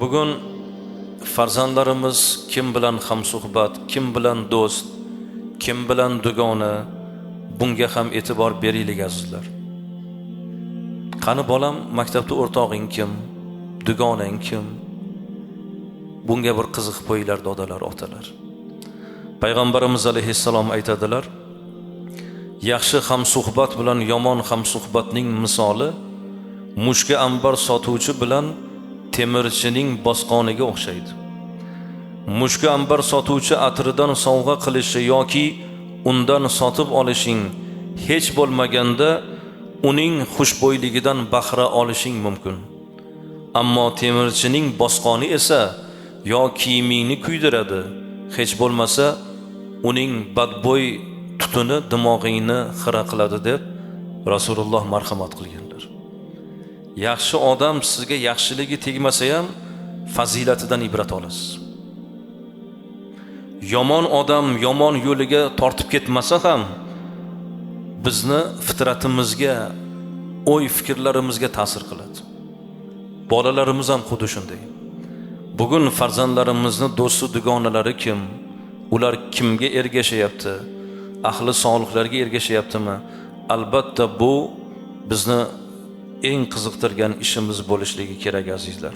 Bugun farzandlarimiz kim bilan hamsuhbat, kim bilan do'st, kim bilan dugona, bunga ham e'tibor beraylik azizlar. Qani bolam, maktabda o'rtog'ing kim, dugonang kim? Bunga bir qiziqib qo'yinglar dodalar, otalar. Payg'ambarimiz alayhissalom aytadilar: yaxshi hamsuhbat bilan yomon hamsuhbatning misoli mushka ambar sotuvchi bilan temirchining bosqoniga o'xshaydi. Mushka ambar sotuvchi atridan sovg'a qilishi yoki undan sotib olishing, hech bo'lmaganda uning xushbo'yligidan bahra olishing mumkin. Ammo temirchining bosqoni esa yo kiyimingni kuydiradi, hech bo'lmasa uning badbo'y tutuni dimog'ingni xira qiladi deb Rasululloh marhamat qilganlar. Yaxshi odam sizga yaxshiligi tegmasa ham fazilatidan ibrat olasiz. Yomon odam yomon yo'liga tortib ketmasa ham bizni fitratimizga, o'y fikrlarimizga ta'sir qiladi. Bolalarimiz ham xuddi shunday. Bugun farzandlarimizni do'sti dugonalari kim? Ular kimga ergashayapti? Ahli solihlarga ergashayaptimi? Albatta bu bizni eng qiziqtirgan ishimiz bo'lishligi kerak azizlar.